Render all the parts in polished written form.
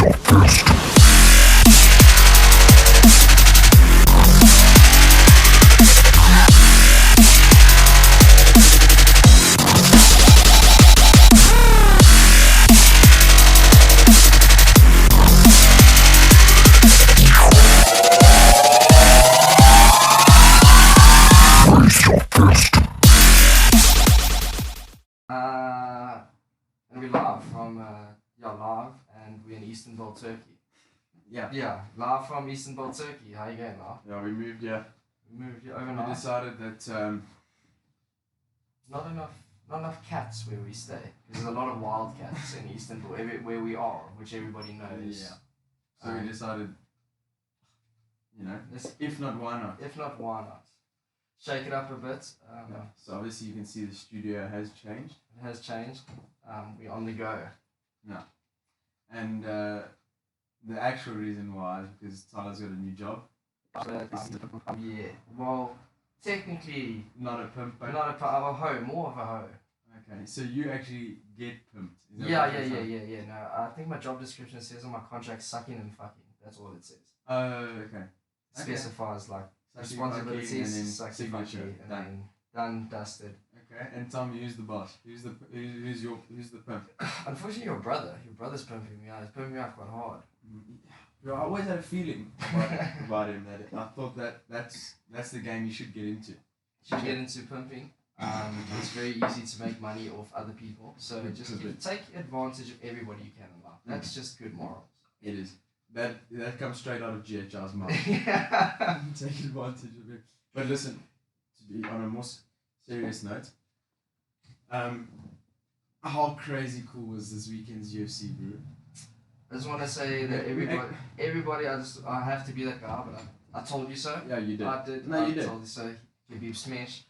And we're live from live, and we're in Istanbul, Turkey. Yeah, live from Istanbul, Turkey. How you going, Mark? Yeah, we moved here. We moved here overnight. We decided that not enough cats where we stay. There's a lot of wild cats in Istanbul, where we are, which everybody knows. Yeah. So we decided, if not, why not? If not, why not? Shake it up a bit. So obviously you can see the studio has changed. It has changed. We're on the go. Yeah. And the actual reason why is because Tyler's got a new job. Yeah. Well, technically Not a pimp, but not a hoe, more of a hoe. okay. So you actually get pimped. Is that Yeah. what you're saying? No, I think my job description says on my contract sucking and fucking. That's all it says. Oh, okay. It specifies like Sucking, fucking, and then responsibilities, sucking, signature. fucking, and then done, dusted. Okay. And tell me, who's the boss? Who's the pimp? Unfortunately, your brother's pumping me out. He's pumping me out quite hard. Bro, I always had a feeling about him that I thought that's the game you should get into. You get into pumping. It's very easy to make money off other people. So just take advantage of everybody you can in life. That's just good morals. It is. That comes straight out of GHR's mouth. Yeah. Take advantage of it. But listen, to be on a more serious note, how crazy cool was this weekend's UFC, bro? I just want to say that everybody, I have to be that guy, but I told you so. Yeah, you did. I did. No, you did. I told you so. Khabib smash.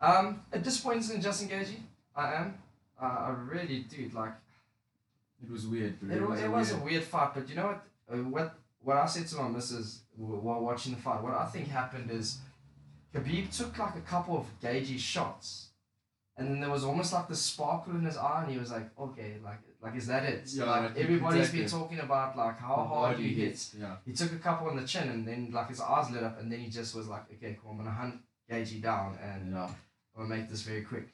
At this point in just engaging, I am. I really do like. It was weird, bro. It was a weird fight, but you know what? What I said to my missus while watching the fight, what I think happened is Khabib took like a couple of gaugy shots, and then there was almost like the sparkle in his eye, and he was like, okay, like is that it? Yeah, like everybody's been talking about like how hard he hits. Yeah. He took a couple on the chin, and then like his eyes lit up, and then he just was like, okay, cool, I'm gonna hunt Gagey down, and I'm gonna make this very quick.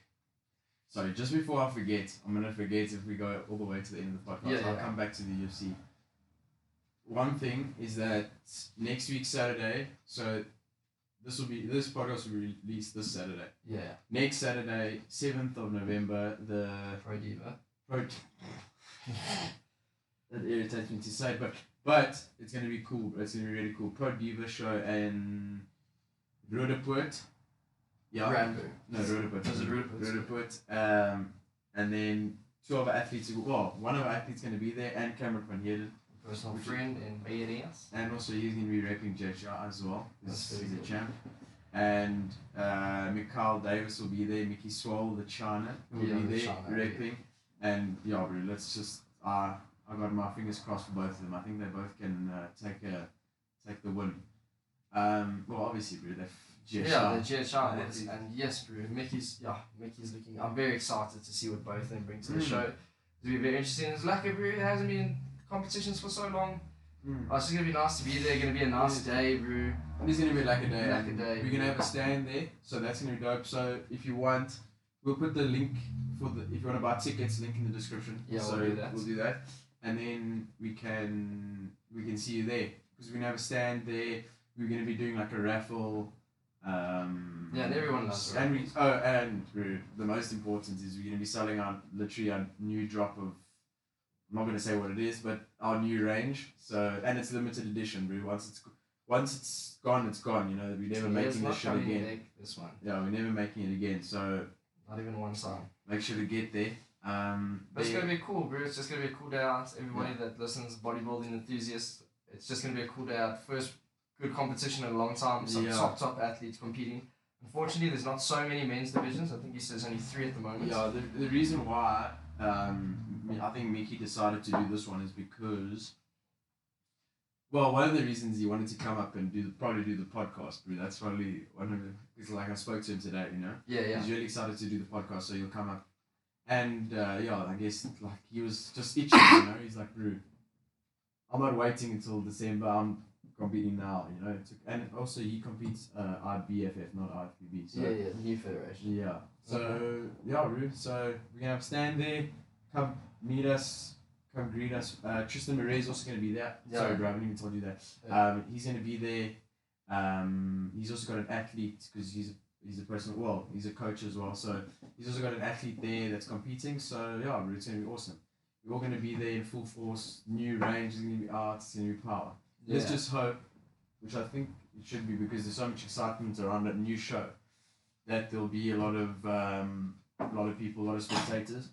Sorry, just before I forget, I'm gonna forget if we go all the way to the end of the podcast. I'll come back to the UFC. One thing is that next week Saturday, so this podcast will be released this Saturday. Yeah. Next Saturday, 7th of November, the Pro Diva. That irritates me to say, but it's gonna be cool. It's gonna be really cool. Pro Diva show in Roodepoort. Yeah. Randburg. No, Roodepoort. Was it Roodepoort? Roodepoort. And then two of our athletes. Well, one of our athletes gonna be there, and Cameron van Heerden. Personal friend in Bayerias. And also he's going to be repping JHR as well. He's a cool. champ. And Mikhail Davis will be there. Miki Swole, the China, will be there repping. Yeah. And yeah, bro, let's just I got my fingers crossed for both of them. I think they both can take the win. Well, obviously, bro, they're GHR. Yeah, the GHR. And yes, bro, Mickey's looking. I'm very excited to see what both of them bring to the show. It'll be very interesting. It's like it hasn't been competitions for so long. Oh, it's just gonna be nice to be there. Gonna be a nice day, bro. It's gonna be like a day. Like a day. We're gonna have a stand there, so that's gonna be dope. So if you want, we'll put the link if you want to buy tickets, link in the description. Yeah, so we'll do that. And then we can see you there because we're gonna have a stand there. We're gonna be doing like a raffle. Yeah, and everyone loves and the most important is we're gonna be selling our new drop of. I'm not going to say what it is, but our new range. So, and it's limited edition, bro. Once it's gone, it's gone. You know, we're never making this shit again. This one. Yeah, we're never making it again. So, not even one time. Make sure to get there. But it's gonna be cool, bro. It's just gonna be a cool day out. Everybody that listens, bodybuilding enthusiasts, it's just gonna be a cool day out. First good competition in a long time. Some top athletes competing. Unfortunately, there's not so many men's divisions. I think he says only 3 at the moment. Yeah, the reason why. I think Miki decided to do this one is because, well, one of the reasons he wanted to come up and probably do the podcast, bro. That's probably one of the, because like I spoke to him today, you know. Yeah. He's really excited to do the podcast, so he'll come up, and I guess like he was just itching, you know. He's like, bro, I'm not waiting until December. I'm competing now. You know, and also he competes IBFF, not IFBB. So yeah, new federation. yeah. So yeah, Roo. So we're gonna have a stand there. Come meet us. Come greet us. Tristan Murray is also gonna be there. Yeah. Sorry, bro, I haven't even told you that. Yeah. He's gonna be there. He's also got an athlete because he's a personal. Well, he's a coach as well. So he's also got an athlete there that's competing. So yeah, Roo, it's gonna be awesome. We're all gonna be there in full force. New range is gonna be out. It's gonna be power. Yeah. Let's just hope, which I think it should be because there's so much excitement around a new show, that there'll be a lot of people, a lot of spectators.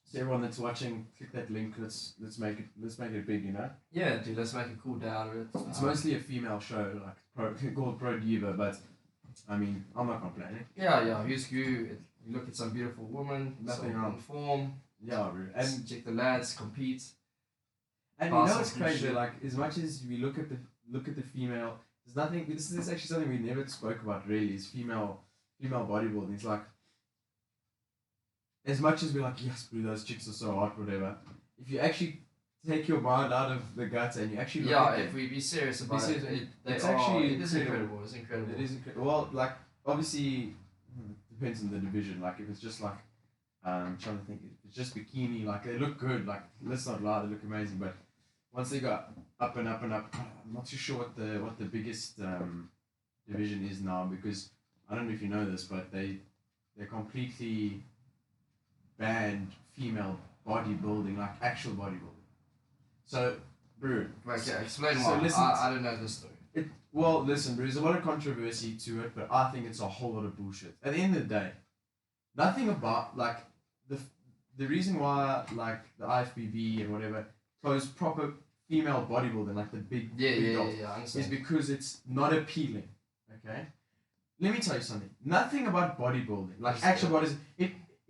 So everyone that's watching, click that link. Let's make it big, you know. Yeah, dude. Let's make a cool day out of it. It's mostly a female show, called Pro Diva, but I mean, I'm not complaining. Yeah. You look at some beautiful woman, nothing on form. Yeah, bro. And check the lads compete. And you know what's crazy? Like, as much as we look at the female, there's nothing. This is actually something we never spoke about really. Is female bodybuilding. It's like, as much as we're like, yes, bro, those chicks are so hot, whatever. If you actually take your mind out of the guts and you actually look at if we be serious about it, it is incredible. It's incredible. It is incredible. Well, like obviously, depends on the division. Like if it's just like, I'm trying to think. If it's just bikini, like they look good. Like let's not lie, they look amazing. But once they got up and up and up, I'm not too sure what the biggest division is now, because I don't know if you know this, but they completely banned female bodybuilding, like actual bodybuilding. So, bro. Okay, explain so why. Listen, I don't know this story. Well, listen, bro. There's a lot of controversy to it, but I think it's a whole lot of bullshit. At the end of the day, nothing about like the reason why like the IFBB and whatever closed proper female bodybuilding, like the big dogs, I understand. is because it's not appealing. Okay, let me tell you something. Nothing about bodybuilding, like actual bodies.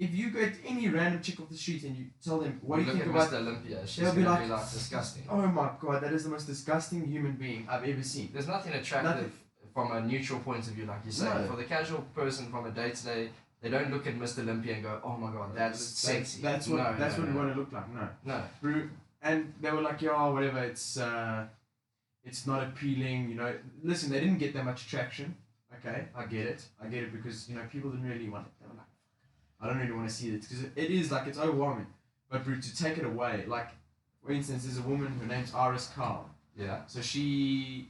If you go to any random chick off the street and you tell them what do you think about Mr. Olympia, they'll be like disgusting. Oh my god, that is the most disgusting human being I've ever seen. There's nothing attractive from a neutral point of view, like you say. No. For the casual person from a day to day, they don't look at Mr. Olympia and go, oh my god, that's sexy. That's what we want to look like. No. And they were like, yeah, whatever. It's not appealing. You know, listen, they didn't get that much traction. Okay, I get it because you know people didn't really want it. They were like, I don't really want to see it because it is like it's overwhelming. But bro, to take it away, like for instance, there's a woman, her name's Iris Carl. Yeah. So she's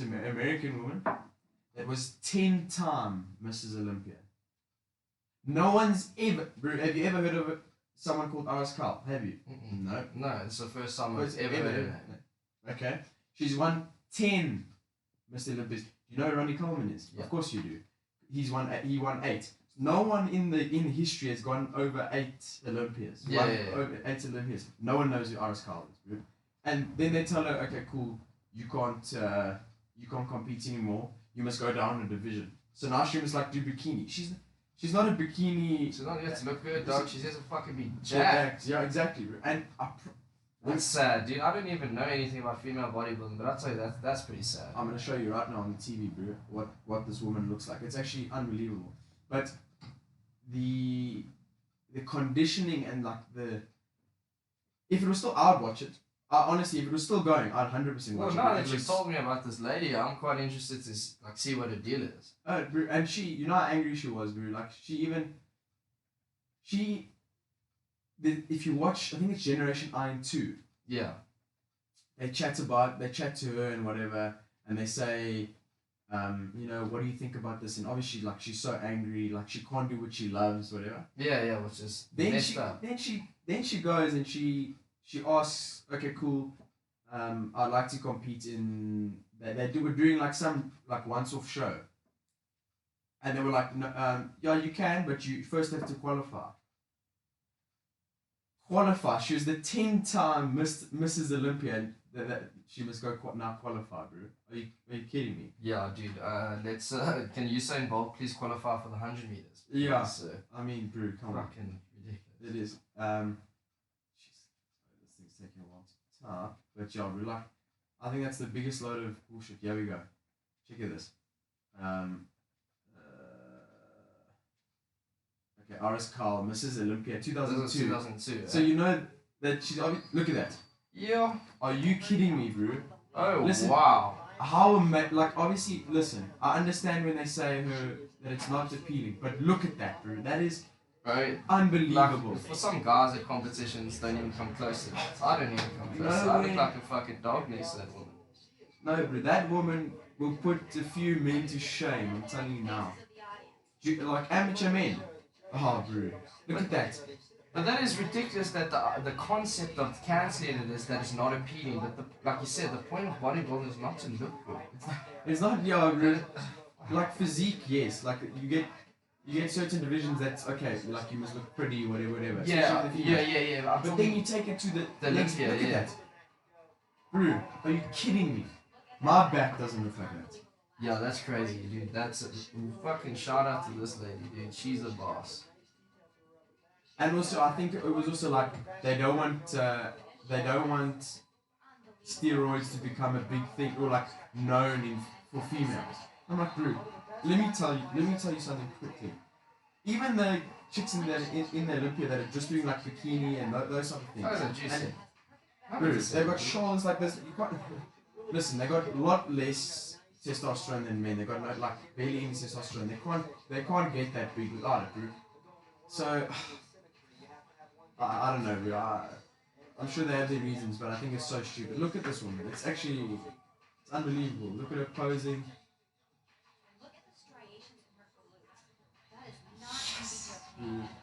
an American woman that was 10-time Mrs. Olympia. No one's ever, bro. Have you ever heard of someone called Iris Carl? Have you? No. No, it's the first time I've ever heard of it. Okay. She's won 10 Mr. Olympias. You know who Ronnie Coleman is? Yeah. Of course you do. He won 8. No one in history has gone over 8 Olympias. Over 8 Olympias. No one knows who Iris Carl is, bro. And then they tell her, okay, cool, you can't compete anymore. You must go down a division. So now she must like do bikini. She's not a bikini. She's not here to look good, dog. She's here to fucking be jacked. Yeah, exactly, bro. And that's sad, dude. I don't even know anything about female bodybuilding, but I'll tell you that's pretty sad. I'm gonna show you right now on the TV, bro, what this woman looks like. It's actually unbelievable. But the conditioning and like if it was still, I'd watch it. Honestly, if it was still going, I'd 100% watch it. Well, now that you told me about this lady, I'm quite interested to like see what her deal is. Bro, and she, you know how angry she was, bro. Like if you watch, I think it's Generation Iron 2. Yeah. They chat to her and whatever, and they say, you know, what do you think about this? And obviously, like, she's so angry, like, she can't do what she loves, whatever. Yeah, which is messed up. Then she goes and she asks, okay, cool, I'd like to compete in, we're doing, like, some, like, once-off show. And they were like, no, yeah, you can, but you first have to qualify. She was the 10-time Mrs. Olympia, and that she must go now qualify, bro. Are you kidding me? Yeah, dude. Let's. Can Usain Bolt please qualify for the 100 meters? Yeah. I mean, bro, come on. Fucking ridiculous. It is. Jeez, this thing's taking a while to type, but yeah, bro, like, I think that's the biggest load of bullshit. Here we go. Check out this. Okay, Iris Carl, Mrs. Olympia, 2002. 2002. So you know that she's look at that. Yeah. Are you kidding me, bro? Oh, Listen, wow. How like obviously, listen. I understand when they say her that it's not appealing, but look at that, bro. That is Right? unbelievable. Like, for some guys at competitions, don't even come close to that. I don't even come close. No I look way. like a fucking dog next to that woman. No, bro. That woman will put a few men to shame. I'm telling you now. Like amateur men. Oh, bro. Look at that. But that is ridiculous that the concept of cancelling it is that it's not appealing. But like you said, the point of bodybuilding is not to look good. It's not, yeah, bro. Like physique, yes. Like you get certain divisions that's okay. Like you must look pretty, whatever. Yeah. But then you take it to the Olympia. Look at that, bro. Are you kidding me? My back doesn't look like that. Yeah, that's crazy, dude. That's a fucking shout out to this lady, dude. She's the boss. And also, I think it was also like they don't want steroids to become a big thing or like known for females. I'm like, bro, let me tell you something quickly. Even the chicks in the Olympia that are just doing like bikini and those sort of things. Those are juicy. Bro, they've got shoulders like this. You can't listen. They got a lot less testosterone than men. They got like barely any testosterone. They can't get that big without it, bro. So. I don't know, bro. I'm sure they have their reasons, but I think it's so stupid. Look at this woman. It's unbelievable. Look at her posing.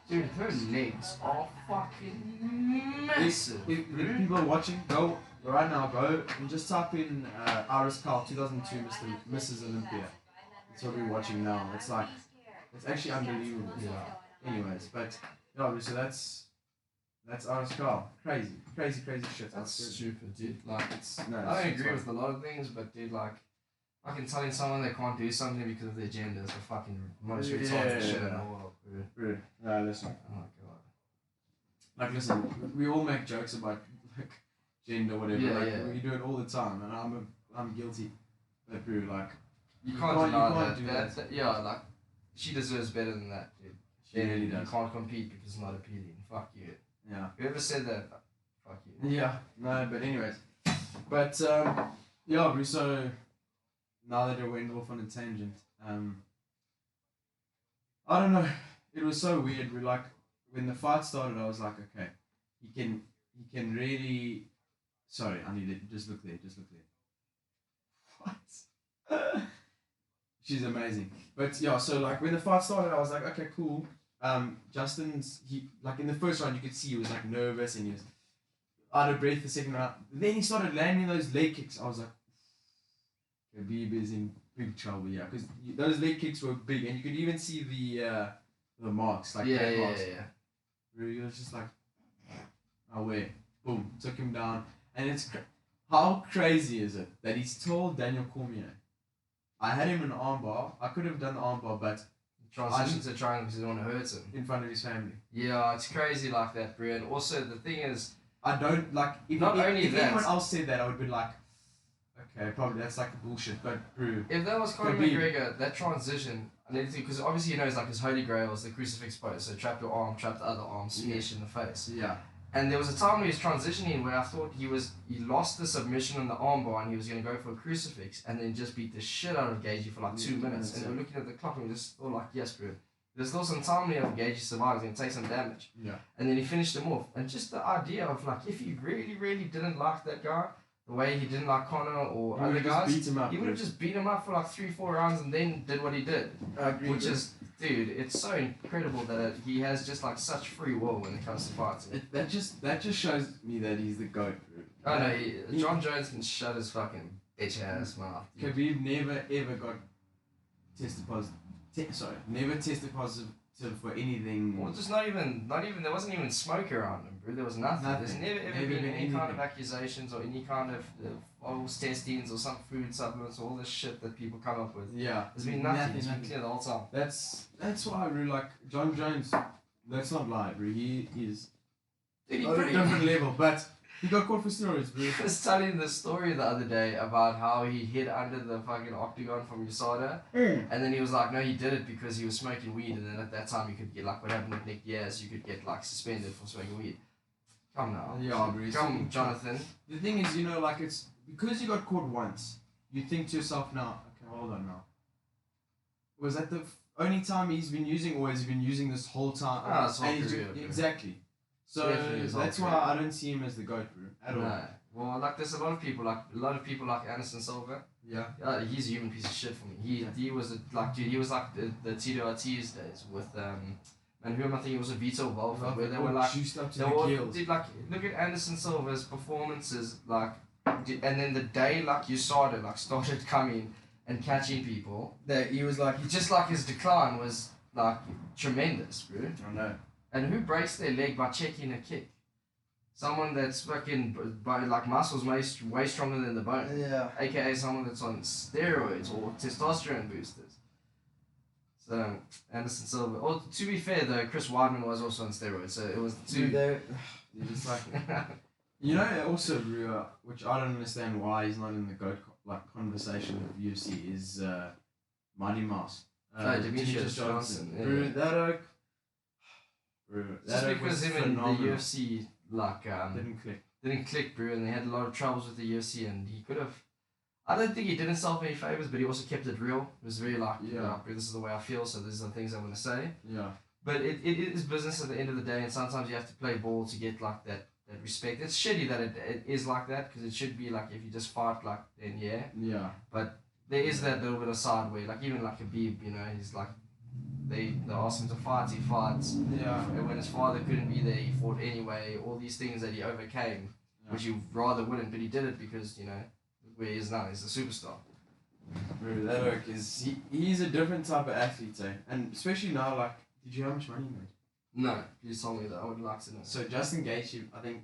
Dude, her legs are fucking massive. If people are watching, go right now. Go and just type in Iris Carl 2002 Mrs. Olympia. That's what we're watching now. It's actually unbelievable. Yeah. Anyways, but yeah, so that's Iris Carl. Crazy shit. That's stupid, dude. Like, No, I don't agree with a lot of things, but dude, like, fucking telling someone they can't do something because of their gender is the fucking most retarded shit in the world, bro. Bro, listen. Oh my god. Like, listen, we all make jokes about like gender, whatever. Yeah. We do it all the time, and I'm guilty. But bro, like, You can't deny do that. Yeah, like, she deserves better than that, dude. She really does. You can't compete because it's not appealing. Fuck you. Yeah. Whoever said that, fuck you. Yeah. No, but anyways. But yeah, bro. So now that I went off on a tangent, I don't know. It was so weird. Like when the fight started, I was like, okay, he can really. Sorry, I need it. Just look there. What? She's amazing. But yeah, so like when the fight started, I was like, okay, cool. He like in the first round, you could see he was like nervous and he was out of breath the second round. Then he started landing those leg kicks. I was like, Khabib is in big trouble, yeah, because those leg kicks were big, and you could even see the marks, like marks. Yeah. Where he was just like, away, boom, took him down, and it's how crazy is it that he's told Daniel Cormier, I had him in an armbar. I could have done the armbar, but transition to triangle because he don't want to hurt him in front of his family. Yeah, it's crazy like that, bro. And also the thing is, I don't like. If anyone else said that, I would be like, okay, probably that's like bullshit. But bro, if that was Conor McGregor, that transition, because obviously he knows like his holy grail is the crucifix pose. So trap your arm, trap the other arm, smash in the face. Yeah. And there was a time when he was transitioning where I thought he lost the submission on the armbar and he was going to go for a crucifix and then just beat the shit out of Gagey for like 2 minutes. And we're looking at the clock and we just thought like, yes, bro. There's still some time left if Gagey survives, he's going to take some damage. Yeah. And then he finished him off. And just the idea of like, if he really, really didn't like that guy, the way he didn't like Conor or other guys, he would have just beat him up for like 3-4 rounds and then did what he did. I agree. Which is, dude, it's so incredible that he has just like such free will when it comes to fighting. That just shows me that he's the GOAT. Oh no, John Jones can shut his fucking bitch ass mouth. Khabib never ever got tested positive. Never tested positive for anything. Well, just not even. There wasn't even smoke around him, bro. There was nothing. There's never ever been any kind of accusations or any kind of false testings or some food supplements or all this shit that people come up with. Yeah. There's been nothing. It's been clear the whole time. That's why I really like John Jones. Let's not lie, bro. He is on a different level, but he got caught for steroids, bro. I was telling the story the other day about how he hid under the fucking octagon from USADA, and then he was like, no, he did it because he was smoking weed, and then at that time you could get, like what happened with Nick Diaz, you could get like suspended for smoking weed. Come now. Yeah, bro. Come, Jonathan. The thing is, you know, like it's because you got caught once. You think to yourself now, okay, hold on now. Was that the only time he's been using, or has he been using this whole time? Ah, it's whole career, exactly. So that's why I don't see him as the GOAT, bro, at all. Well, like there's a lot of people like Anderson Silva. Yeah. He's a human piece of shit for me. He was he was like the Tito Ortiz days with and who am I thinking was a Vito Volvo, where they were like juiced up to they the all gills. did like look at Anderson Silva's performances like, and then the day like you started coming and catching people, that he was like his decline was like tremendous, bro. I know. And who breaks their leg by checking a kick? Someone that's fucking by like muscles way stronger than the bone. Yeah. AKA someone that's on steroids or testosterone boosters. So Anderson Silva. Or to be fair though, Chris Weidman was also on steroids, so it was two. It's like, you know, also which I don't understand why he's not in the GOAT conversation with UFC is Mighty Mouse. Demetrius Johnson. Yeah. Bro, that oak. Just because him and the UFC didn't click, bro, and they had a lot of troubles with the UFC, and he could have. I don't think he did himself any favors, but he also kept it real. It was very like, bro, this is the way I feel, so these are the things I'm gonna say. Yeah. But it is business at the end of the day, and sometimes you have to play ball to get like that respect. It's shitty that it is like that, because it should be like if you just fight like then yeah. Yeah. But there is that little bit of side where like even like Khabib, you know, he's like. They asked him to fight, he fights. Yeah. And when his father couldn't be there, he fought anyway. All these things that he overcame, which you rather wouldn't, but he did it because, you know, where he is now, he's a superstar. Bro, that work is... He's a different type of athlete, eh? And especially now, like... Did you know how much money he made? No, you told me that. I would like to know. So Justin Gaethje, I think,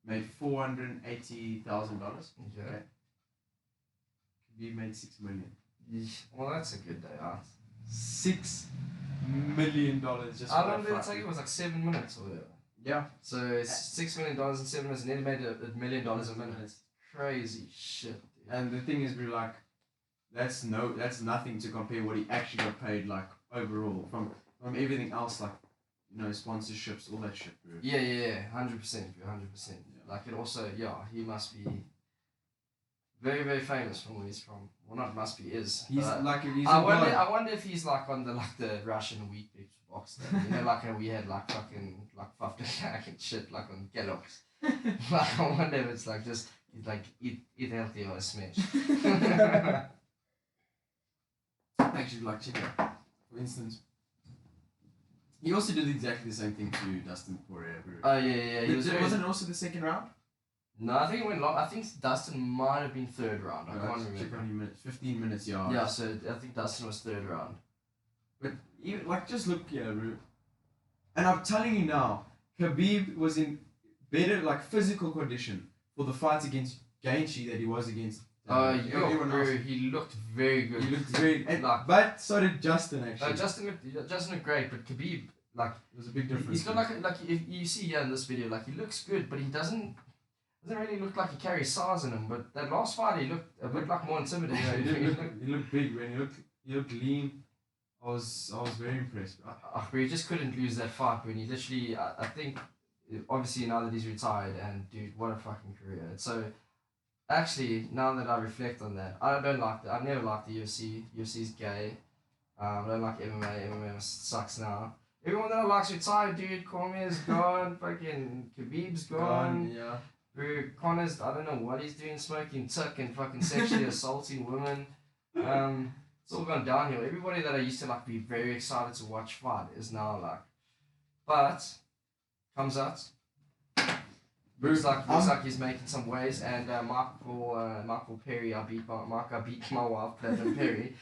made $480,000. Okay. He made $6 million. Well, that's a good day out. $6 million just for how long did it take? It was like 7 minutes or whatever. Yeah. So it's $6 million in 7 minutes, and then he made $1 million a minute. Crazy shit, dude. And the thing is, bro, like, that's nothing to compare what he actually got paid, like, overall from everything else, like, you know, sponsorships, all that shit, bro. Yeah, 100%, bro, 100%. Like, it also, he must be very, very famous from where he's from. Well, not must be, is. He's like, he's I wonder if he's like on the Russian wheat bix box thing. You know, like how we had like fucking like Fafdakak and shit like on Kellogg's. Like, I wonder if it's like just like eat healthy or smash. Actually, like chicken, for instance. He also did exactly the same thing to Dustin Poirier, bro. Oh yeah. Wasn't it also the second round? No, I think it went long. I think Dustin might have been third round. I can't remember. Check how many minutes. 15 minutes, yeah. Yeah, so I think Dustin was third round. But even like, just look here, bro. And I'm telling you now, Khabib was in better like physical condition for the fight against Gaethje that he was against. Everyone else. He looked very good. He looked very, but so did Justin actually. Justin looked great, but Khabib like there's a big difference. He's got like if you see here in this video, like he looks good, but he doesn't really look like he carries size in him. But that last fight, he looked a bit like more intimidating. Yeah, he looked big, man. He looked lean. I was very impressed. But he just couldn't lose that fight when he literally. I think obviously now that he's retired, and dude, what a fucking career. So actually, now that I reflect on that, I don't like that. I've never liked the UFC. UFC's gay. I don't like MMA. MMA sucks now. Everyone that I like's retired, dude. Cormier's gone. Fucking Khabib's gone. Yeah. Bro, Connor's, I don't know what he's doing, smoking tuck and fucking sexually assaulting women. It's all gone downhill. Everybody that I used to like be very excited to watch fight is now like, but comes out. Looks like he's making some waves, and Michael Perry, I beat my wife, Platinum Perry.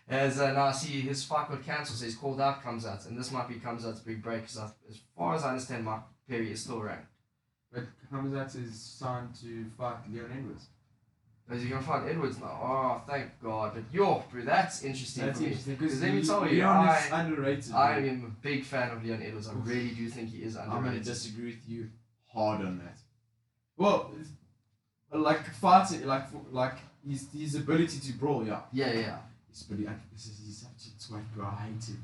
As now I see his fight got cancelled, so he's called out, comes out, and this might be comes out's big break, because as far as I understand, Michael Perry is still ranked. But Hamzat is signed to fight Leon Edwards. Is he going to fight Edwards now? Oh, thank God. But bro, that's interesting. That's interesting, because let me tell you, Leon is underrated. I am a big fan of Leon Edwards. I really do think he is underrated. I'm going to disagree with you hard on that. Well, like fighting, like his ability to brawl, yeah. Yeah. but he's such a twat, bro. I hate him.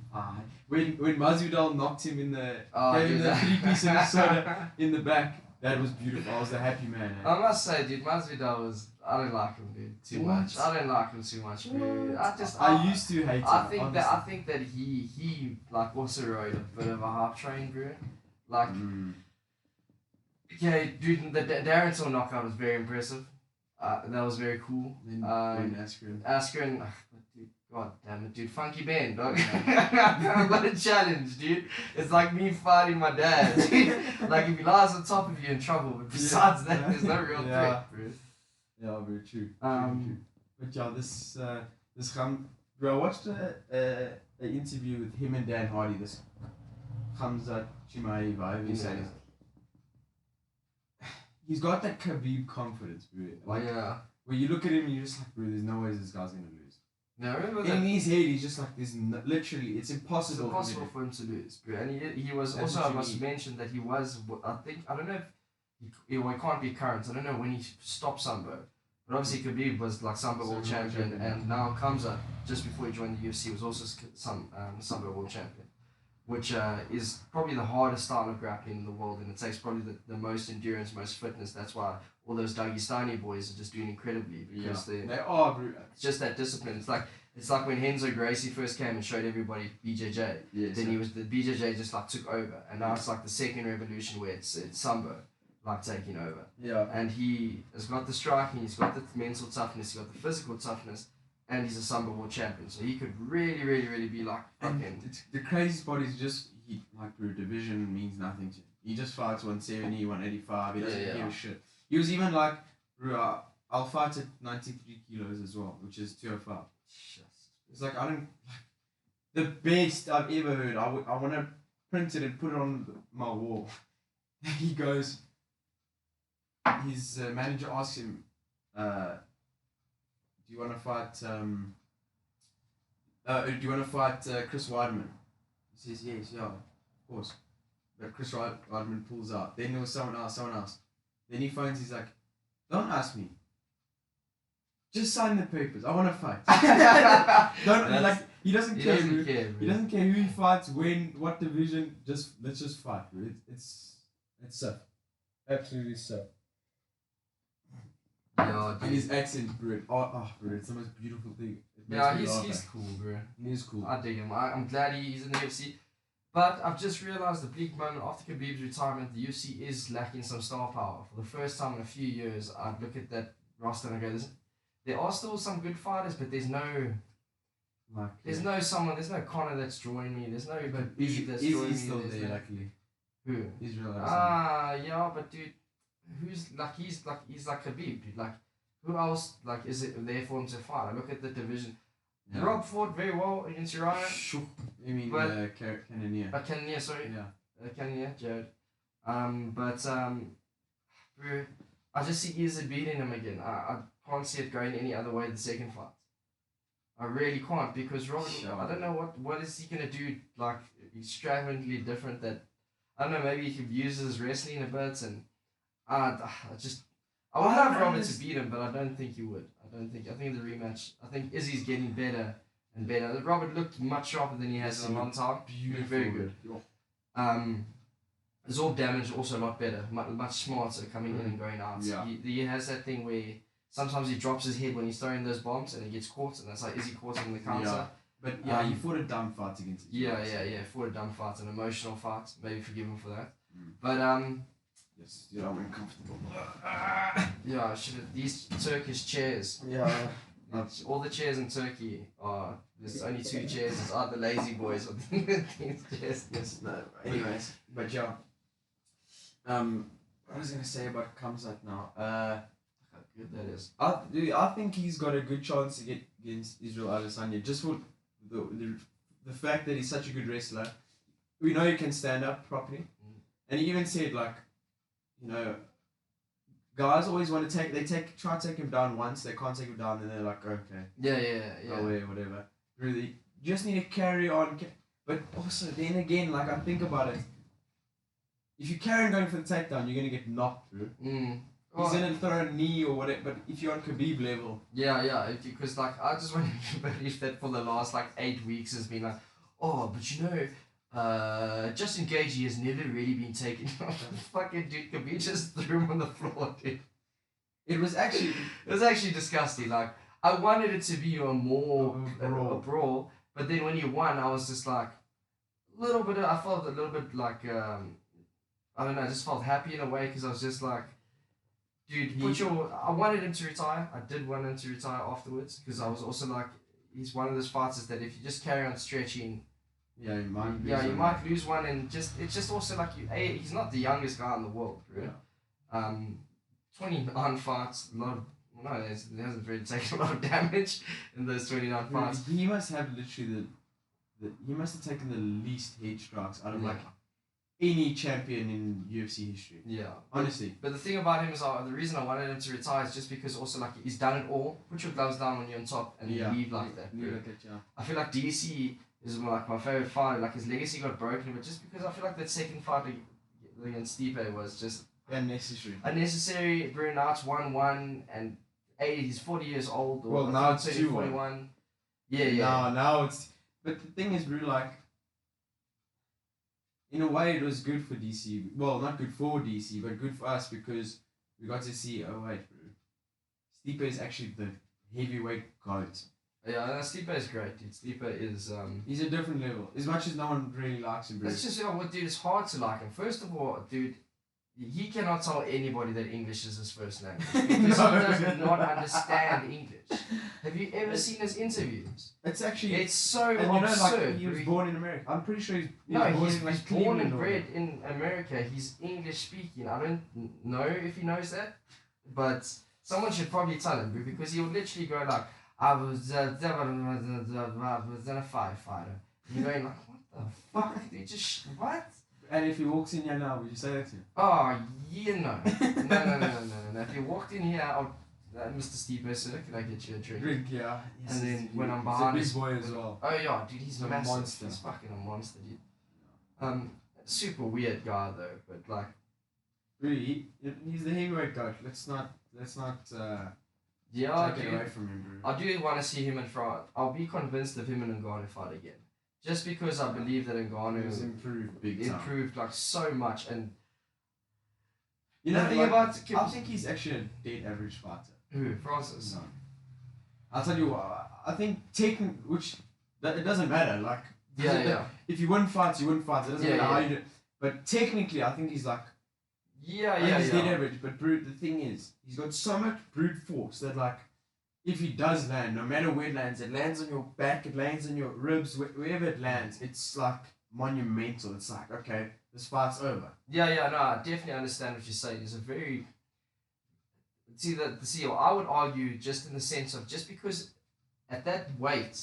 When Masvidal knocked him in the gave him the 3-piece and soda in the back, that was beautiful. I was a happy man. Eh? I must say, dude, Masvidal was. I don't like him, dude. Too much. I don't like him too much, dude. I used to hate him. I think that he like also rode a bit of a hype train, bro. Like, okay, dude, the Darren Till knockout was very impressive. That was very cool. Then Askren, dude, god damn it, dude, Funky Ben, dog. What a challenge, dude. It's like me fighting my dad. Dude. Like, if he lies on top of you, in trouble. But besides that, there's no real threat, bro. Yeah, very true. But yeah, this bro, I watched an interview with him and Dan Hardy. This Hamza Chimaev, however you say it. He's got that Khabib confidence, bro. Like, when you look at him, and you're just like, bro, there's no way this guy's gonna lose. No, remember in his head, he's just like, literally, it's impossible. It's impossible for him to lose, bro. And he was also, I must mention that he was, I don't know if he can't be current. I don't know when he stopped Sambo. But obviously Khabib was like Sambo world champion, and now Kamza, just before he joined the UFC, was also Sambo world champion, which is probably the hardest style of grappling in the world, and it takes probably the most endurance, most fitness. That's why all those Dagestani boys are just doing incredibly, because they are brutal. It's just that discipline. It's like when Renzo Gracie first came and showed everybody BJJ. Yes, then he was the BJJ just like took over, and now it's like the second revolution where it's Sambo like taking over. Yeah. And he has got the striking, he's got the mental toughness, he's got the physical toughness, and he's a Sambo world champion. So he could really, really, really be like fucking. The craziest part is just bro, division means nothing to him. He just fights 170, 185. He doesn't give a shit. He was even like, bro, I'll fight at 93 kilos as well, which is 205. It's like, I don't the best I've ever heard. I want to print it and put it on my wall. He goes. His manager asks him, "Do you want to fight? Do you want to fight Chris Weidman?" He says, "Yes, yeah, of course." But Chris Weidman pulls out. Then there was someone else. Then he phones. He's like, "Don't ask me. Just sign the papers. I want to fight." He doesn't care. He doesn't care who he fights, when, what division. Let's just fight. It's tough. Absolutely tough. Yeah, and his accent, bro. Bro, it's the most beautiful thing. He's cool, bro. He is cool. I dig him. I'm glad he's in the UFC. But I've just realised the bleak moment after Khabib's retirement, the UFC is lacking some star power. For the first time in a few years, I look at that roster and I go, there are still some good fighters, but there's no Conor that's drawing me. There's no Khabib that's drawing me. He's still there, luckily. Who? Israel. Yeah, but dude. He's like Khabib, dude. Like, who else is it there for him to fight? I look at the division. Yeah. Rob fought very well against Uriah. You mean Cannonier? Cannonier, sorry. Yeah. Cannonier, Jared. Bro, I just see Izzy beating him again. I can't see it going any other way the second fight. I really can't, because Robert, I don't know what is he gonna do like extravagantly different that, I don't know, maybe he could use his wrestling a bit, and I would love Robert to beat him, but I don't think he would. I think the rematch, I think Izzy's getting better and better. Robert looked much sharper than he has in a long time. Beautiful. Very good. Zorb damage also a lot better, much smarter coming in and going out. Yeah. He has that thing where sometimes he drops his head when he's throwing those bombs and he gets caught, and that's like Izzy caught him in the counter. Yeah. But he fought a dumb fight against him. Yeah. Fought a dumb fight, an emotional fight. Maybe forgive him for that. But yes, you're not uncomfortable. Yeah, these Turkish chairs. Yeah. All the chairs in Turkey are, there's only 2 chairs. It's either lazy boys or these chairs. Yes, no. Anyways, but yeah. What was I gonna say about Kamzat now? How good that is. I think he's got a good chance to get against Israel Adesanya, just for the fact that he's such a good wrestler. We know he can stand up properly, and he even said, like, you know, guys always want to try to take him down once, they can't take him down, and they're like, okay, yeah, no way, whatever. Really, you just need to carry on. But also, then again, like, I think about it, if you carry on going for the takedown, you're gonna get knocked through. He's gonna throw a knee or whatever, but if you're on Khabib level. Yeah, because like I just want to believe that for the last like 8 weeks has been like, oh, but you know, Justin Gaethje has never really been taken. Fucking dude, Khabib just threw him on the floor, dude. It was actually disgusting. Like I wanted it to be a brawl, but then when you won, I was just like, I felt a little bit like I don't know, I just felt happy in a way because I was just like. Dude, I wanted him to retire. I did want him to retire afterwards because I was also like, he's one of those fighters that if you just carry on stretching, you might lose one, and it's just also like he's not the youngest guy in the world, really. Yeah. 29 fights, he hasn't really taken a lot of damage in those 29 fights. He must have literally he must have taken the least head strikes out of like any champion in UFC history. Yeah. Honestly. But the thing about him is the reason I wanted him to retire is just because also like he's done it all. Put your gloves down when you're on top and leave like that. I feel like DC is like my favorite fighter. Like his legacy got broken, but just because I feel like that second fight against Stipe was just unnecessary. Bruno Arts 1-1 and he's 40 years old. Well, now it's 2-1. Yeah. Now it's. But the thing is, bro, like. In a way, it was good for DC. Well, not good for DC, but good for us because we got to see. Oh wait, bro, Stipe is actually the heavyweight goat. Yeah, Stipe is great, dude. Stipe is he's a different level. As much as no one really likes him, bro. It's just dude, it's hard to like him. First of all, dude, he cannot tell anybody that English is his first language because he does not understand English. Have you ever seen his interviews? It's so and absurd. He was born in America. I'm pretty sure he's born and bred in America. He's English speaking. I don't know if he knows that, but someone should probably tell him because he would literally go like, I was a firefighter. And you're going like, what the fuck? Dude, just what? And if he walks in here now, would you say that to him? Oh, yeah, no. No. If you walked in here, Mr. Stipe, sir, can I get you a drink? Yeah. And then when I'm behind... He's a big boy as well. Oh, yeah, dude, he's a massive. Monster. He's fucking a monster, dude. Super weird guy, though, but like... Really, he's the heavyweight goat. Let's not take it away from him, bro. I do want to see him in front. I'll be convinced of him and Ngannou fight again. Just because I believe that Ngannou has improved big time. Improved like so much, and you know the thing about I think he's actually a dead average fighter. Who? Francis? No. I'll tell you what. I think it doesn't matter. Like if you win fights, you win fights. It doesn't matter how you do it. But technically, I think he's like he's dead average. But the thing is, he's got so much brute force that like. If he does land, no matter where it lands on your back, it lands on your ribs, wherever it lands, it's like monumental. It's like, okay, this fight's over. No, I definitely understand what you're saying. It's a very... I would argue just in the sense of, just because at that weight,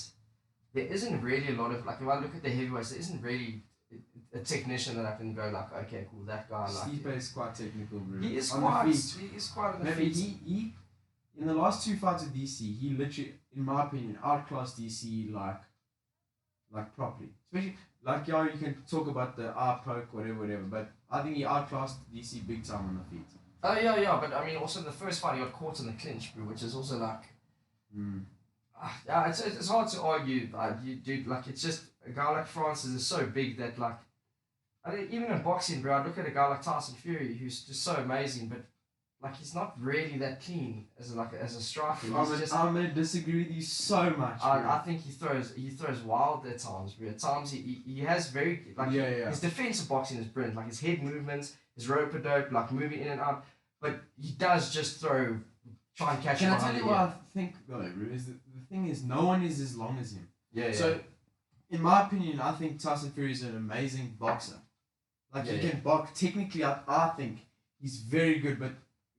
there isn't really a lot of, like if I look at the heavyweights, there isn't really a technician that I can go like, okay, cool, that guy. Stipe is quite technical, bro. He is quite on the feet. He in the last two fights with DC, he literally, in my opinion, outclassed DC like properly. Especially like you can talk about the eye poke, whatever, but I think he outclassed DC big time on the feet. Oh yeah, but I mean also in the first fight he got caught in the clinch, bro, which is also like, it's hard to argue. Like it's just a guy like Francis is so big that like, even in boxing, bro, I look at a guy like Tyson Fury who's just so amazing, but. Like he's not really that clean as a striker. I'm gonna disagree with you so much. I think he throws wild at times. Bro. At times he has very his defensive boxing is brilliant. Like his head movements, his rope-a-dope, like moving in and out. But he does just try and catch. Can I tell you what I think though, bro? Is the thing is no one is as long as him. So, in my opinion, I think Tyson Fury is an amazing boxer. Like he can box. Technically, I think he's very good, but.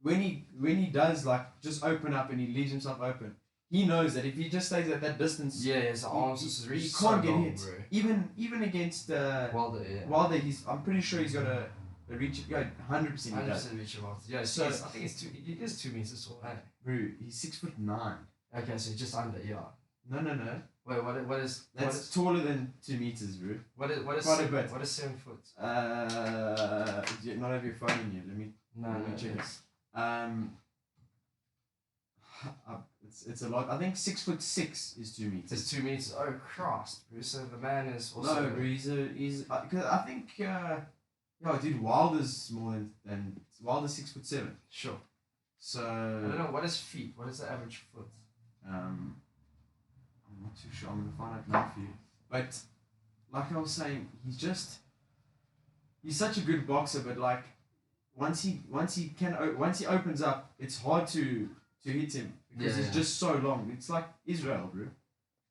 When he does like just open up and he leaves himself open, he knows that if he just stays at that distance, his arms he can't get hit. Bro. Even against Wilder, I'm pretty sure he's got a reach. 100%. 100% reach of Wilder. Yeah, so I think it is 2 meters tall. Hey? Bro, he's 6'9". Okay, so just under. Yeah. No. Wait, what is? That's taller than 2 meters, bro. What is? Quite a bit. What is 7 foot? Do you not have your phone in here? Let me check it. It's a lot. I think 6'6" is 2 meters. It's 2 meters. Oh Christ, bro. So the man is also. No, bro. He's because I think dude, Wilder's more than Wilder's 6'7". Sure. So I don't know what is feet. What is the average foot? I'm not too sure. I'm gonna find out now for you. But like I was saying, he's such a good boxer. But like once he opens up, it's hard to hit him because he's just so long. It's like Israel, bro.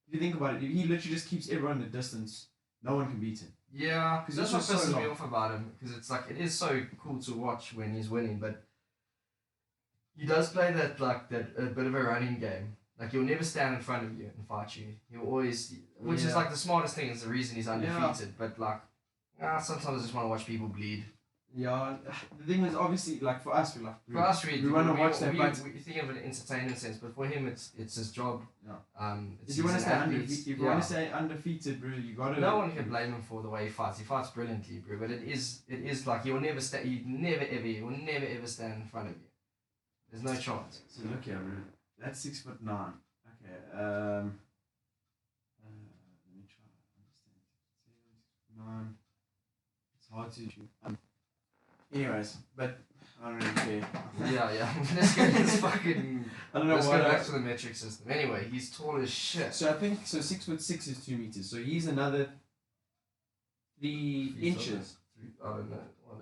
If you think about it, he literally just keeps everyone at a distance. No one can beat him. Yeah, because that's what so pisses me long. off about him. Because it's like it is so cool to watch when he's winning, but he does play that a bit of a running game. Like he'll never stand in front of you and fight you. He'll always, which is like the smartest thing. Is the reason he's undefeated. But like, sometimes I just want to watch people bleed. Yeah, the thing is obviously like for us we want to watch that. But we think of it in an entertainment sense, but for him it's his job. Yeah. If you want to stay undefeated, bro, you gotta. No one can blame him for the way he fights. He fights brilliantly, bro. But it is like he will never ever stand in front of you. There's no chance. So look here, bro. That's 6'9". Okay. Let me try to understand. 9. It's hard to shoot. Anyways, but I don't really care. Yeah. Let's go to this fucking. I don't know Let's why. go back to the metric system. Anyway, he's tall as shit. So I think 6'6" is 2 meters. So he's another 3 inches. I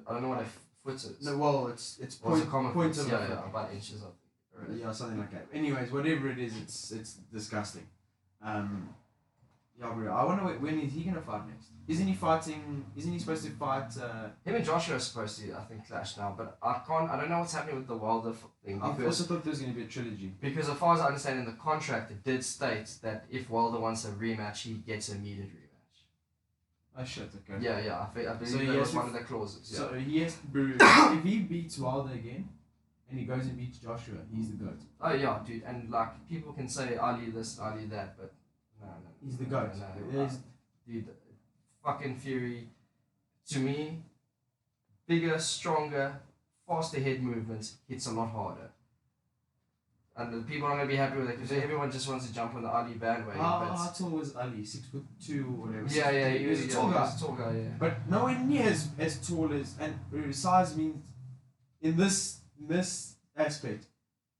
don't know what a foot is. No, well, it's point of about inches. I think. Yeah, something like that. Anyways, whatever it is, it's disgusting. Yeah, bro. I wonder when is he gonna fight next? Isn't he supposed to fight? Him and Joshua are supposed to, I think, clash now. But I don't know what's happening with the Wilder thing. I also thought there was gonna be a trilogy. Because as far as I understand in the contract, it did state that if Wilder wants a rematch, he gets an immediate rematch. Oh shit! Okay. Yeah. I believe that was one of the clauses. Yeah. So he has, bro. If he beats Wilder again, and he goes and beats Joshua, he's the GOAT. Oh yeah, dude. And like people can say Ali this, Ali that, but no. He's the GOAT. No. Dude, fucking Fury, to me, bigger, stronger, faster head movements, hits a lot harder. And the people aren't going to be happy with it because everyone just wants to jump on the Ali bandwagon. How tall was Ali? 6'2" or whatever. Yeah, he was a tall guy. He was a tall guy, yeah. But nowhere near as tall as, and size means in this aspect,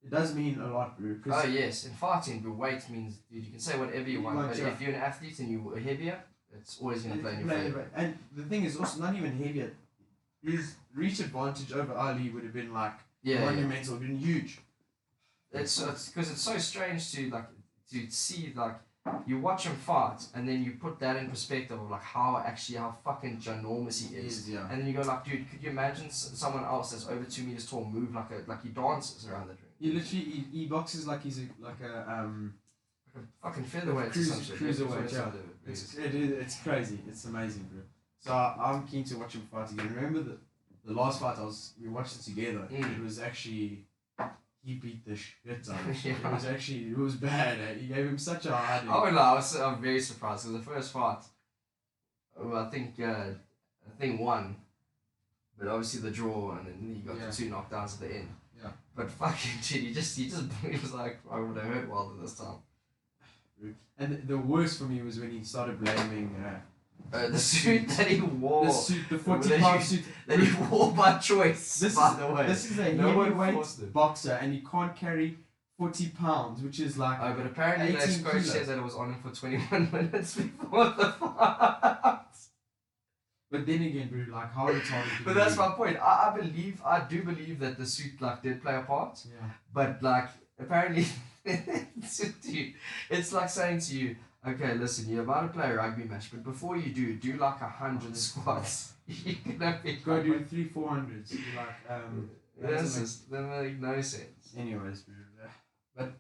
it does mean a lot, bro. Oh yes, in fighting, the weight means, dude, you can say whatever you want, but if you're an athlete and you're heavier, it's always going to play in your favor. And the thing is also not even heavier. His reach advantage over Ali would have been like monumental, been huge. It's because it's so strange to see you watch him fight and then you put that in perspective of like how fucking ginormous he is. And then you go like, dude, could you imagine someone else that's over 2 meters tall move like he dances around the ring? He literally he boxes like he's like a fucking featherweight cruiserweight. Yeah. It's crazy. It's amazing, bro. So I'm keen to watch him fight again. Remember the last fight we watched it together. It was actually. He beat the shit out of him. It was bad. He gave him such a hard. I'm very surprised because the first fight, I think won, but obviously the draw and then he got the 2 knockdowns at the end. Yeah. But fucking shit, he was like, I would have hurt Wilder this time. And the worst for me was when he started blaming. The suit that he wore. The 40-pound suit that he wore by choice. By the way, this is a heavyweight boxer, and he can't carry 40 pounds, which is like. Oh, but apparently the coach said that it was on him for 21 minutes before the fight. But then again, bro, like how retarded. But that's my point. I do believe that the suit did play a part. Yeah. But apparently, dude, it's like saying to you. Okay, listen, you're about to play a rugby match, but before you do 100 squats. You're gonna go do 300-400s. That makes no sense. Anyways, bro. But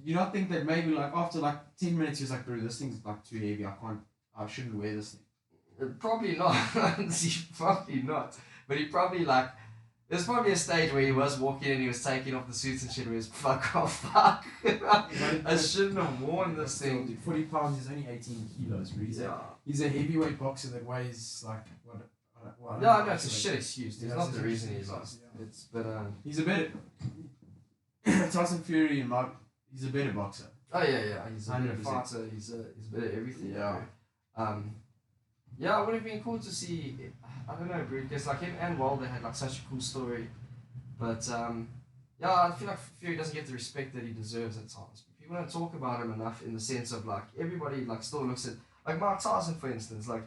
you not think that maybe after 10 minutes you're like, bro, this thing's too heavy. I shouldn't wear this thing. Probably not. Probably not. But he probably there's probably a stage where he was walking and he was taking off the suits and shit where he was fuck off. I shouldn't have worn this thing. Dude, 40 pounds is only 18 kilos, bro. He's a heavyweight boxer that weighs Well, Yeah, that's a shit excuse. It's not the reason he lost. Yeah. It's he's a better Tyson Fury and Mark. He's a better boxer. Oh yeah. He's a better fighter. He's better everything. Yeah. Yeah, it would have been cool to see. I don't know, bro. Because like him and Wilder had like such a cool story, but yeah, I feel like Fury doesn't get the respect that he deserves at times. People don't talk about him enough in the sense of like everybody like still looks at like Mike Tyson for instance, like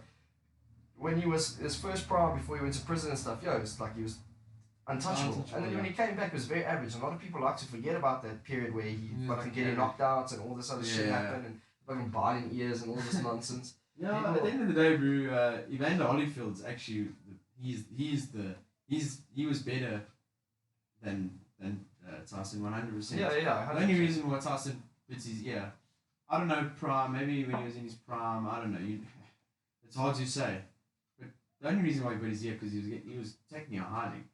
when he was his first prime before he went to prison and stuff. Yo, it's like he was untouchable. And then when he came back, it was very average. A lot of people like to forget about that period where he fucking getting knocked out and all this other shit happened and fucking biting ears and all this nonsense. Yeah, at the end of the day, bro, Evander Holyfield's actually he was better than Tyson 100%. Yeah. 100%. The only reason why Tyson fits his I don't know, prime. Maybe when he was in his prime, I don't know. It's hard to say. But the only reason why he put his because he was technically hiding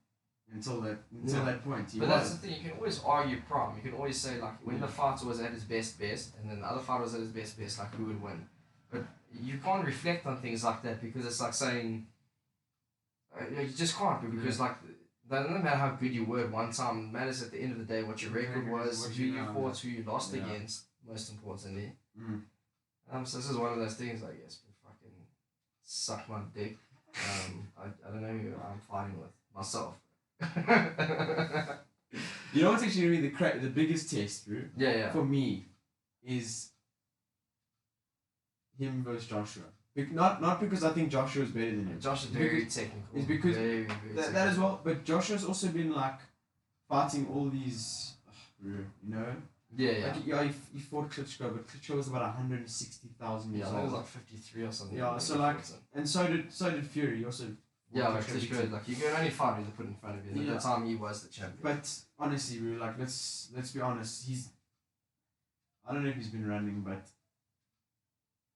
until that point. But that's the thing. You can always argue prime. You can always say like when the fighter was at his best, and then the other fighter was at his best, like who would win. But you can't reflect on things like that because it's like saying you just can't because like doesn't matter how good you were at one time. It matters at the end of the day what your record was, who you fought, who you lost against. Most importantly. So this is one of those things, I guess. But fucking suck my dick. I don't know who I'm fighting with myself. You know what's actually going to be the biggest test, bro? Yeah. For me, is him versus Joshua. Not because I think Joshua is better than him. Josh is very technical. It's because very that as well. But Joshua's also been like fighting all these, you know. Yeah. Like, he fought Klitschko, but Klitschko was about 160,000 years old. It was like 53 or something. Yeah, so like, and so did Fury. He also. Yeah, like Klitschko, like you can only fight who they put in front of you. At the time, he was the champion. But honestly, bro, like let's be honest. I don't know if he's been running, but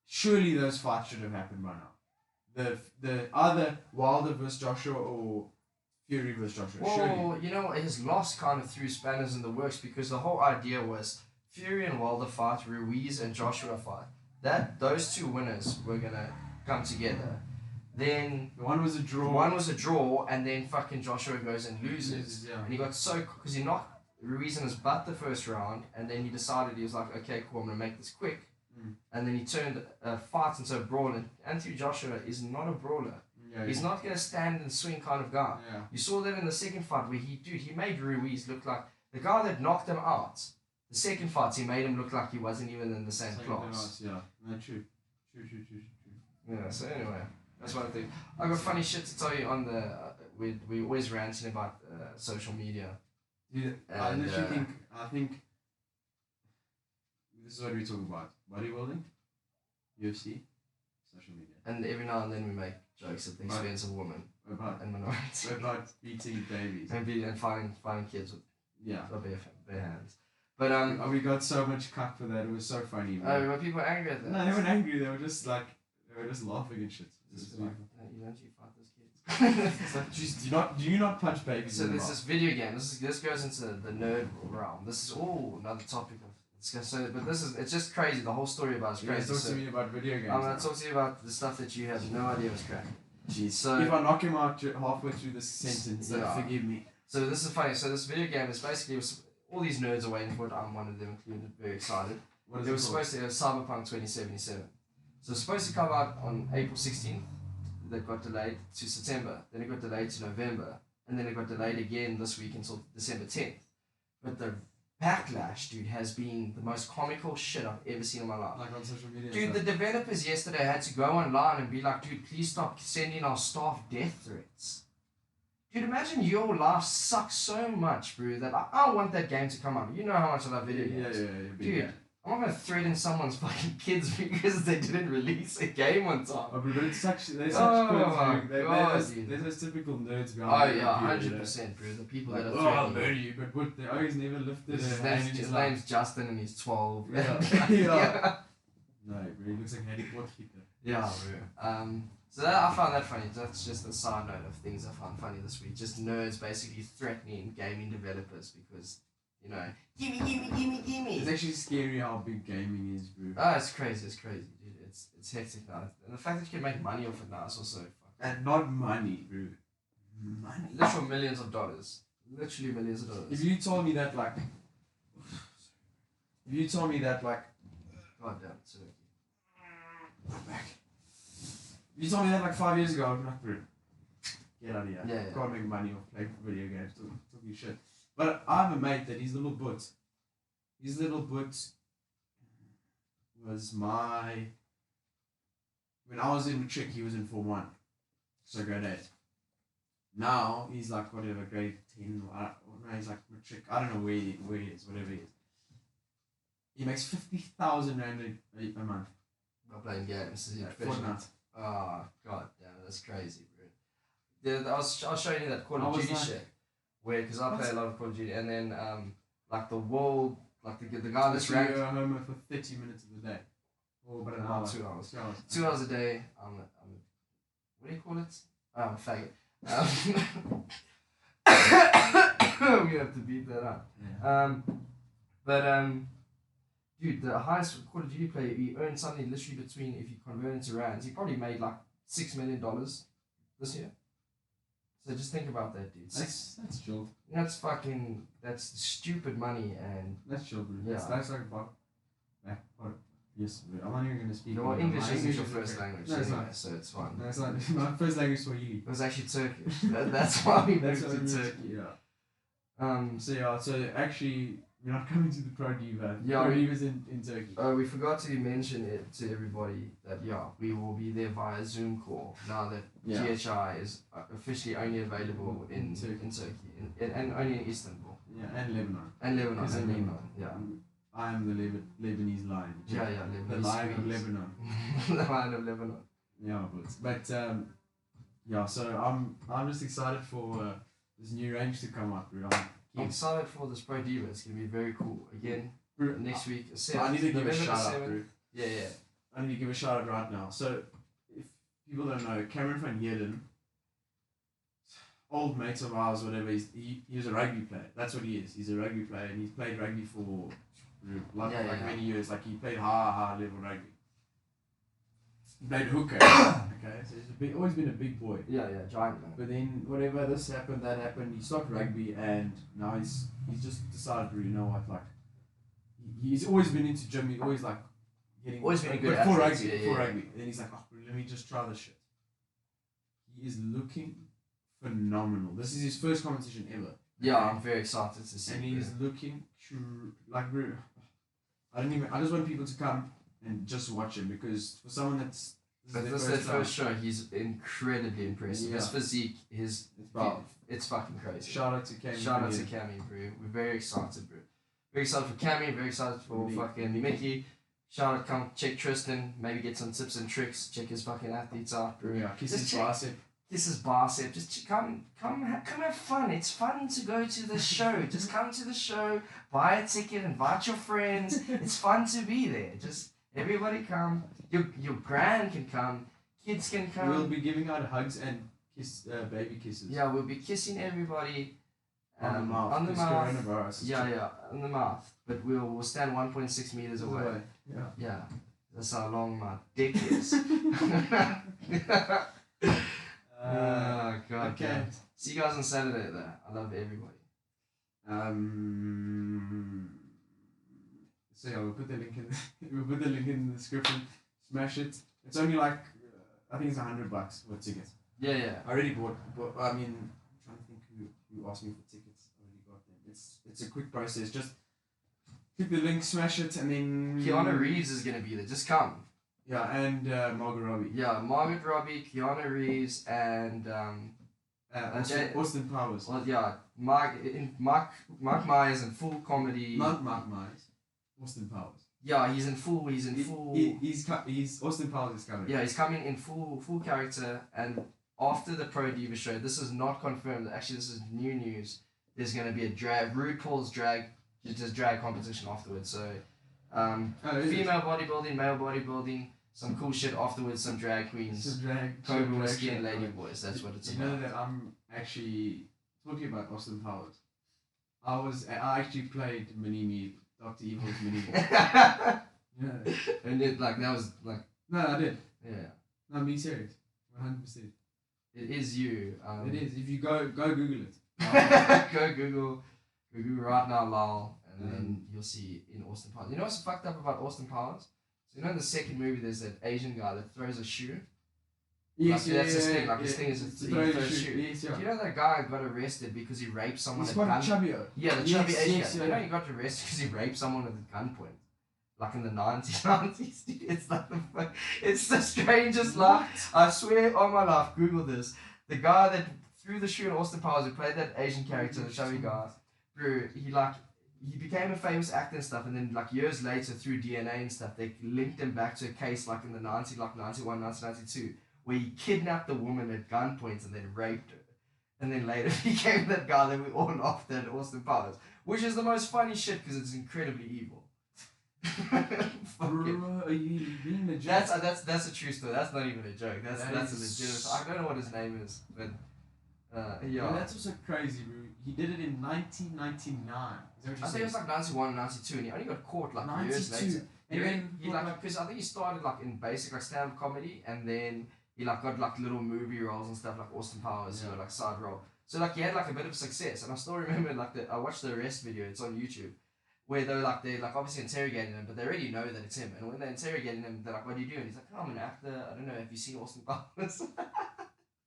surely those fights should have happened by now. The either Wilder versus Joshua or Fury versus Joshua. Well, surely. You know, his loss kind of threw spanners in the works because the whole idea was Fury and Wilder fight, Ruiz and Joshua fight. Those two winners were gonna come together. Then one was a draw. And then fucking Joshua goes and loses. Yeah. And he got because he knocked Ruiz in his butt the first round, and then he decided he was like, okay, cool, I'm gonna make this quick. And then he turned fights into a brawl. And Anthony Joshua is not a brawler. Yeah, he's not gonna stand and swing kind of guy. Yeah. You saw that in the second fight where he made Ruiz look like the guy that knocked him out. The second fights he made him look like he wasn't even in the same class. Yeah, no, true. Yeah. So anyway. That's one thing. I got funny shit to tell you on the. We always ranting about social media. Yeah, I literally think this is what we talk about: bodybuilding, UFC, social media. And every now and then we make jokes at the expense of women and minorities. About beating babies and fighting kids with bare hands. But we got so much cut for that. It was so funny. Were people angry at that? No, they weren't angry. They were just laughing at shit. Like, you don't fight those kids. It's like, geez, do you not punch babies? So there's this video game. This goes into the nerd realm. This is another topic of but it's just crazy. The whole story about it's crazy. Talk to me about video games. I'm gonna talk to you about the stuff that you have no idea was cracking. Jeez. So if I knock him out halfway through this sentence, forgive me. So this is funny. So this video game is basically all these nerds are waiting for it. I'm one of them included. Very excited. It was supposed to be Cyberpunk 2077. So it's supposed to come out on April 16th. That got delayed to September. Then it got delayed to November. And then it got delayed again this week until December 10th. But the backlash, dude, has been the most comical shit I've ever seen in my life. Like on social media. Dude, the developers yesterday had to go online and be like, dude, please stop sending our staff death threats. Dude, imagine your life sucks so much, bro, that I want that game to come out. You know how much I love video games. Yeah. Dude, I'm not gonna threaten someone's fucking kids because they didn't release a game on time. Oh, but it's such they're those typical nerds behind. Oh yeah, 100%, bro. The people that are I'll murder you, but what they always never lifted. His name's Justin and he's 12. Yeah. No, bro, he looks like Harry Potter. Yeah, bro. So I found that funny. That's just a side note of things I found funny this week. Just nerds basically threatening gaming developers because. You know, gimme. It's actually scary how big gaming is, bro. Oh, it's crazy, dude. It's hectic now. And the fact that you can make money off it now is also fucking And not money, bro. Money. Literal millions of dollars. Literally millions of dollars. If you told me that like. Goddamn Turkey. Back. If you told me that like 5 years ago, I'd be like, bro, get out of here. Yeah. Can't make money off playing video games. Talking shit. But I have a mate that his little boot was my. When I was in matric, he was in Form 1. So grade 8. Now he's like whatever, grade 10. No, he's like matric. I don't know where he is, whatever he is. He makes 50,000 rand a month. By playing games. Is he Fortnite. Oh, god damn, that's crazy, bro. I was showing you that Call of Duty shit. Where, because I play a lot of Call of Duty, and then, like the world, like the guy that's ranked. You're home for 30 minutes of the day. Or about an hour. 2 hours. 2 hours. 2 hours a day. What do you call it? I'm a faggot. We have to beat that up. Yeah. Dude, the highest Call of Duty player, he earned something literally between, if you convert into rands, he probably made like $6 million this year. So just think about that, dude. That's chill. That's stupid money, and That's chill, bro. Yeah. That's like about. Yes, I'm not even going to speak. your English isn't your is first okay. language, No, it's anyway, not. so it's fine. No, it's not. My first language is Swahili. It was actually Turkish. That's why we That's moved what to I meant. Turkey. Yeah. So actually, we're not coming to the Pro Diva. Yeah, Pro Diva's in Turkey. We forgot to mention it to everybody that we will be there via Zoom call now that GHI is officially only available in Turkey and only in Istanbul. Yeah, and Lebanon. And Lebanon. Yeah. I am the Lebanese lion. Yeah, Lebanese. The lion of Lebanon. The lion of Lebanon. Yeah, but yeah. So I'm just excited for this new range to come up, bro. I'm excited for this Pro Diva. It's gonna be very cool. Again, next week. I need to give a shout out, bro. Yeah. I need to give a shout out right now. So, if people don't know, Cameron van Heerden, old mates of ours, whatever, he was a rugby player. That's what he is. He's a rugby player, and he's played rugby for many years. Like, he played high level rugby. He played hooker. Okay, so he's always been a big boy. Yeah, giant man. But then whatever this happened, that happened. He stopped rugby, and now he's just decided, you know what, like he's always been into gym. He's always like getting always been a good for athlete, rugby. And then he's like, oh, let me just try this shit. He is looking phenomenal. This is his first competition ever. Yeah, I'm very excited to see. And he's looking like, bro, I just want people to come and just watch him, because for someone that's this is their first show, he's incredibly impressive. Yeah. His physique, it's fucking crazy. Shout out to Cammy. Shout out to Cammy, bro. We're very excited, bro. Very excited for Cammy, very excited for fucking Miki. Shout out, come check Tristan, maybe get some tips and tricks, check his fucking athletes out, bro. Yeah, kiss his bicep. This is bicep. Just come have fun. It's fun to go to the show. Just come to the show, buy a ticket, invite your friends. It's fun to be there. Just everybody come. Your grand can come. Kids can come. We'll be giving out hugs and baby kisses. Yeah, we'll be kissing everybody. On the mouth. On the mouth. Coronavirus. Yeah, on the mouth. But we'll stand 1.6 meters away. Yeah. That's how long my dick is. Oh god. Okay. Damn. See you guys on Saturday though. I love everybody. So yeah, we'll put the link in the description. Smash it. It's only like I think it's $100 for tickets. Yeah. I already bought. I mean, I'm trying to think who asked me for tickets. I already got them. It's a quick process. Just click the link, smash it, and then Keanu Reeves is gonna be there. Just come. Yeah, and Margot Robbie. Yeah, Margot Robbie, Keanu Reeves, and Austin Powers. Well, yeah, Mark Myers in full comedy. Not Mark Myers. Austin Powers. Yeah, he's in full. He's Austin Powers is coming. Yeah, he's coming in full character, and after the Pro Diva show, this is not confirmed. Actually, this is new news. There's gonna be a RuPaul's drag competition afterwards. So, female bodybuilding, male bodybuilding. Some cool shit afterwards, some drag queens. Cobra Whiskey and Lady Boys, that's what it's about. You know that I'm actually talking about Austin Powers. I actually played Manini, Dr. Evil's Manini. Yeah. And it that was like. No, I did. Yeah. No, I'm being serious. 100%. It is you. It is. If you go Google it. Go Google right now, Lyle, and then you'll see in Austin Powers. You know what's fucked up about Austin Powers? So you know in the second movie there's that Asian guy that throws a shoe. Yes, Like, that's his thing. Like his thing is he throws a shoe. Yes, yeah. Do you know that guy got arrested because he raped someone He's at quite gunpoint? chubby. Yeah, the chubby Asian guy. Yeah. You know he got arrested because he raped someone at gunpoint. Like in the 90s, it's like it's the strangest life. I swear on my life, Google this. The guy that threw the shoe in Austin Powers, who played that Asian character, the chubby guy, bro, he became a famous actor and stuff, and then like years later through DNA and stuff, they linked him back to a case like in the 1991, 1992, where he kidnapped a woman at gunpoint and then raped her. And then later became that guy that we all laughed at Austin Powers, which is the most funny shit because it's incredibly evil. Bro, are you being legit? That's a true story. That's not even a joke. That's a legitimate. I don't know what his name is, but yeah. That's also crazy, bro. He did it in 1999. I think it was like 91, 92, and he only got caught like 92. years later. And He like because I think he started like in basic like stand-up comedy, and then he like got like little movie roles and stuff like Austin Powers, you know, like side role. So like he had like a bit of success, and I still remember like I watched the arrest video. It's on YouTube. Where they're like obviously interrogating him, but they already know that it's him. And when they're interrogating him, they're like, "What do you do?" And he's like, "Oh, I'm an actor. I don't know. Have you seen Austin Powers?"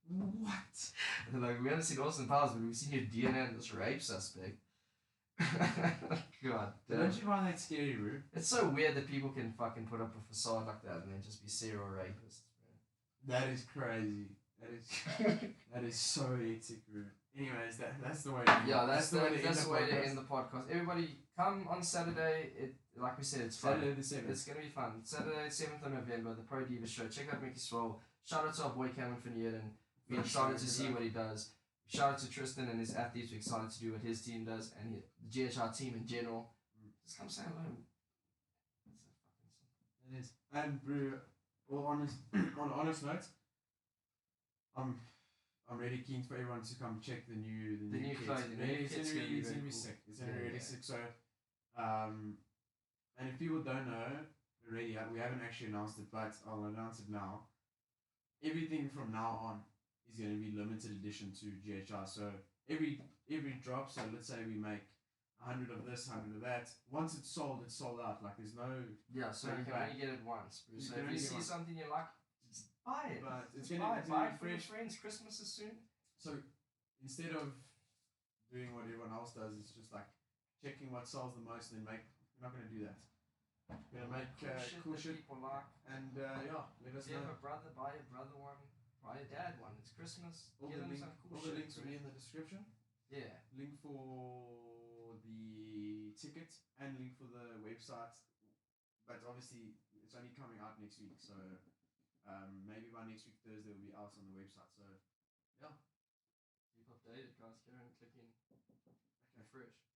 What? And they're like, "We haven't seen Austin Powers, but we've seen your DNA in this rape suspect." God damn. Don't you find that scary, bro? It's so weird that people can fucking put up a facade like that and then just be serial rapists. That is crazy. That is so hectic, bro. Anyways, that's the way. That's the way to end the podcast. Everybody, come on Saturday. Like we said, it's fun. Saturday the 7th. It's gonna be fun. Saturday, 7th of November, the Pro Diva show. Check out Miki Swole. Shout out to our boy Cameron Finierden. We're excited to see what he does. Shout out to Tristan and his athletes. We're excited to do what his team does and the GHR team in general. Just come say hello. It is. And bro, on honest note, I'm really keen for everyone to come check the new clothing. It's gonna be sick. It's gonna be really sick. So, and if people don't know already, we haven't actually announced it, but I'll announce it now. Everything from now on is going to be limited edition to GHR. So every drop. So let's say we make 100 of this, 100 of that. Once it's sold out. Like there's no. Yeah. So you can only get it once. So if you see something you like, buy it. But it's going to buy it for your friends. Christmas is soon. So instead of doing what everyone else does, it's just like checking what sells the most and then we're not going to do that. We're going to make cool shit people like. And let us know. If you have a brother, buy your brother one. Buy your dad one. It's Christmas. All the links will be in the description. Yeah. Link for the ticket and link for the website. But obviously, it's only coming out next week. So maybe by next week, Thursday, will be out on the website. So, yeah. Keep updated, guys. Go and click in. Okay. Fresh.